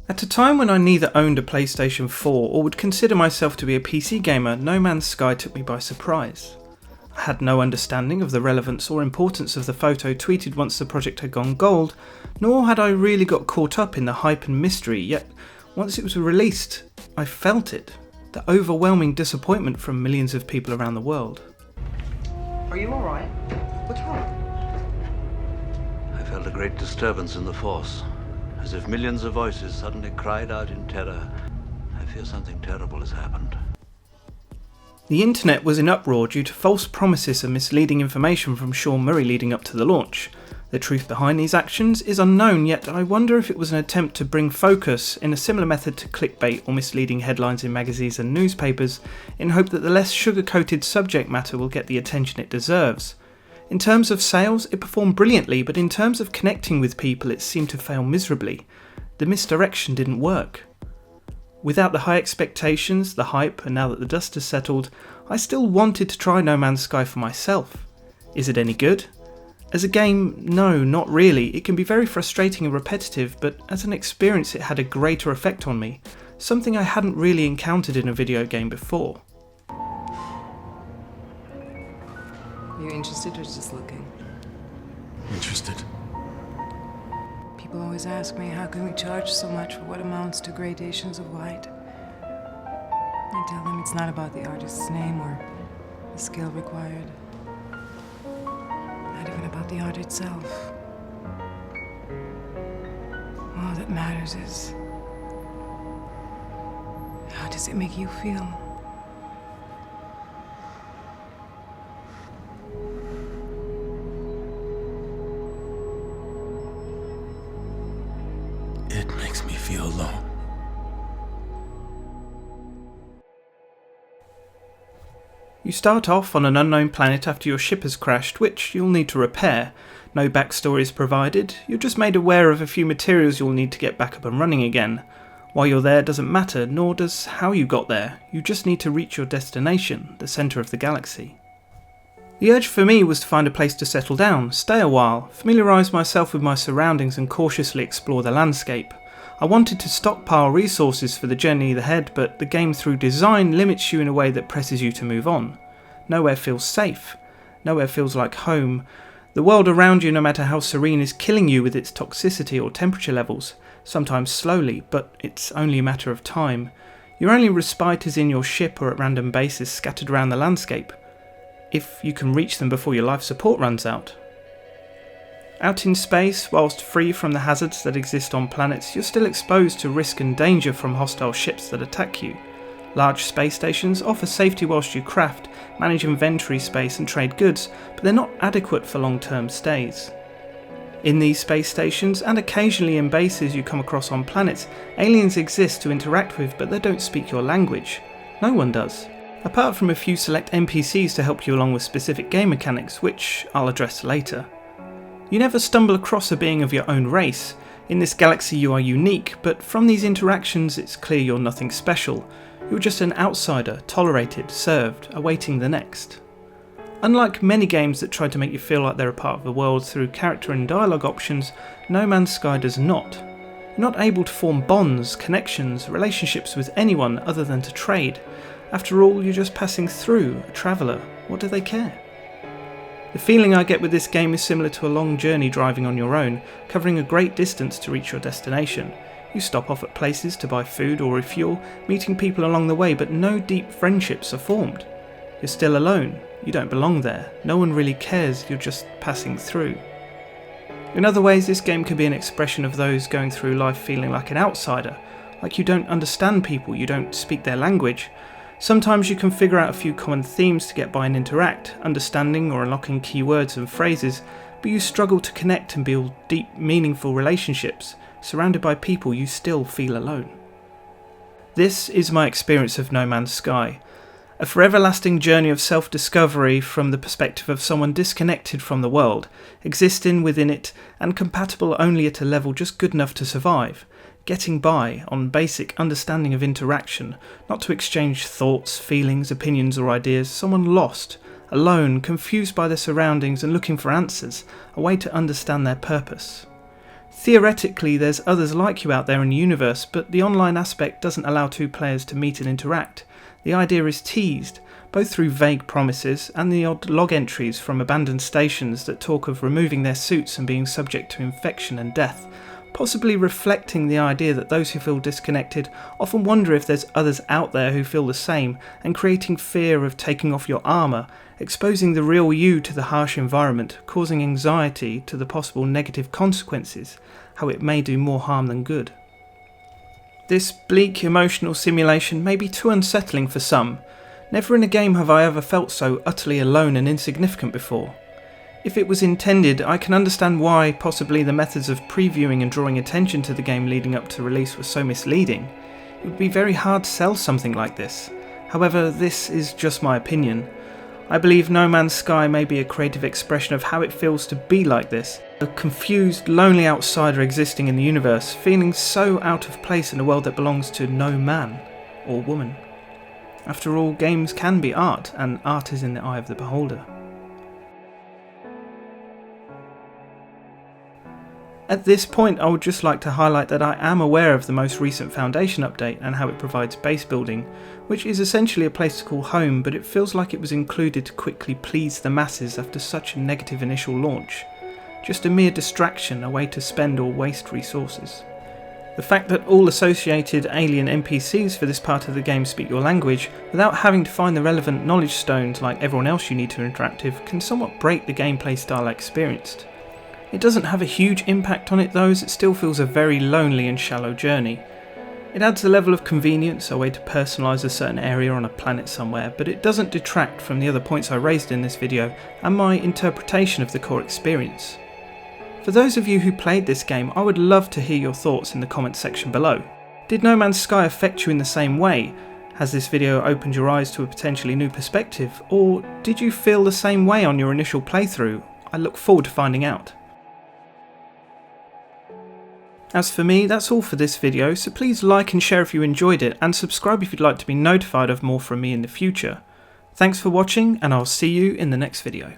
At a time when I neither owned a PlayStation 4 or would consider myself to be a PC gamer, No Man's Sky took me by surprise. I had no understanding of the relevance or importance of the photo tweeted once the project had gone gold, nor had I really got caught up in the hype and mystery, yet once it was released, I felt it. The overwhelming disappointment from millions of people around the world. Are you alright? What's wrong? I felt a great disturbance in the force. As if millions of voices suddenly cried out in terror. I fear something terrible has happened. The internet was in uproar due to false promises and misleading information from Sean Murray leading up to the launch. The truth behind these actions is unknown, yet I wonder if it was an attempt to bring focus in a similar method to clickbait or misleading headlines in magazines and newspapers, in hope that the less sugar-coated subject matter will get the attention it deserves. In terms of sales, it performed brilliantly, but in terms of connecting with people, it seemed to fail miserably. The misdirection didn't work. Without the high expectations, the hype, and now that the dust has settled, I still wanted to try No Man's Sky for myself. Is it any good? As a game, no, not really. It can be very frustrating and repetitive, but as an experience it had a greater effect on me, something I hadn't really encountered in a video game before. Are you interested or just looking? Interested. People always ask me, how can we charge so much for what amounts to gradations of white? I tell them it's not about the artist's name or the skill required. Not even about the art itself. All that matters is, how does it make you feel? It makes me feel alone. You start off on an unknown planet after your ship has crashed, which you'll need to repair. No backstory is provided, you're just made aware of a few materials you'll need to get back up and running again. Why you're there doesn't matter, nor does how you got there, you just need to reach your destination, the centre of the galaxy. The urge for me was to find a place to settle down, stay a while, familiarise myself with my surroundings and cautiously explore the landscape. I wanted to stockpile resources for the journey ahead, but the game through design limits you in a way that presses you to move on. Nowhere feels safe. Nowhere feels like home. The world around you, no matter how serene, is killing you with its toxicity or temperature levels, sometimes slowly, but it's only a matter of time. Your only respite is in your ship or at random bases scattered around the landscape, if you can reach them before your life support runs out. Out in space, whilst free from the hazards that exist on planets, you're still exposed to risk and danger from hostile ships that attack you. Large space stations offer safety whilst you craft, manage inventory space and trade goods, but they're not adequate for long-term stays. In these space stations, and occasionally in bases you come across on planets, aliens exist to interact with, but they don't speak your language. No one does. Apart from a few select NPCs to help you along with specific game mechanics, which I'll address later. You never stumble across a being of your own race. In this galaxy you are unique, but from these interactions it's clear you're nothing special. You're just an outsider, tolerated, served, awaiting the next. Unlike many games that try to make you feel like they're a part of the world through character and dialogue options, No Man's Sky does not. You're not able to form bonds, connections, relationships with anyone other than to trade. After all, you're just passing through, a traveller. What do they care? The feeling I get with this game is similar to a long journey driving on your own, covering a great distance to reach your destination. You stop off at places to buy food or refuel, meeting people along the way, but no deep friendships are formed. You're still alone, you don't belong there, no one really cares, you're just passing through. In other ways, this game can be an expression of those going through life feeling like an outsider, like you don't understand people, you don't speak their language. Sometimes you can figure out a few common themes to get by and interact, understanding or unlocking key words and phrases, but you struggle to connect and build deep, meaningful relationships. Surrounded by people, you still feel alone. This is my experience of No Man's Sky. A forever-lasting journey of self-discovery from the perspective of someone disconnected from the world, existing within it and compatible only at a level just good enough to survive. Getting by on basic understanding of interaction, not to exchange thoughts, feelings, opinions or ideas, someone lost, alone, confused by their surroundings and looking for answers, a way to understand their purpose. Theoretically, there's others like you out there in the universe, but the online aspect doesn't allow two players to meet and interact. The idea is teased, both through vague promises and the odd log entries from abandoned stations that talk of removing their suits and being subject to infection and death, possibly reflecting the idea that those who feel disconnected often wonder if there's others out there who feel the same, and creating fear of taking off your armour, exposing the real you to the harsh environment, causing anxiety to the possible negative consequences, how it may do more harm than good. This bleak emotional simulation may be too unsettling for some. Never in a game have I ever felt so utterly alone and insignificant before. If it was intended, I can understand why possibly the methods of previewing and drawing attention to the game leading up to release were so misleading. It would be very hard to sell something like this. However, this is just my opinion. I believe No Man's Sky may be a creative expression of how it feels to be like this, a confused, lonely outsider existing in the universe, feeling so out of place in a world that belongs to no man or woman. After all, games can be art, and art is in the eye of the beholder. At this point, I would just like to highlight that I am aware of the most recent Foundation update and how it provides base building, which is essentially a place to call home, but it feels like it was included to quickly please the masses after such a negative initial launch. Just a mere distraction, a way to spend or waste resources. The fact that all associated alien NPCs for this part of the game speak your language, without having to find the relevant knowledge stones like everyone else you need to interact with, can somewhat break the gameplay style I experienced. It doesn't have a huge impact on it though, as it still feels a very lonely and shallow journey. It adds a level of convenience, a way to personalise a certain area on a planet somewhere, but it doesn't detract from the other points I raised in this video and my interpretation of the core experience. For those of you who played this game, I would love to hear your thoughts in the comments section below. Did No Man's Sky affect you in the same way? Has this video opened your eyes to a potentially new perspective? Or did you feel the same way on your initial playthrough? I look forward to finding out. As for me, that's all for this video, so please like and share if you enjoyed it, and subscribe if you'd like to be notified of more from me in the future. Thanks for watching, and I'll see you in the next video.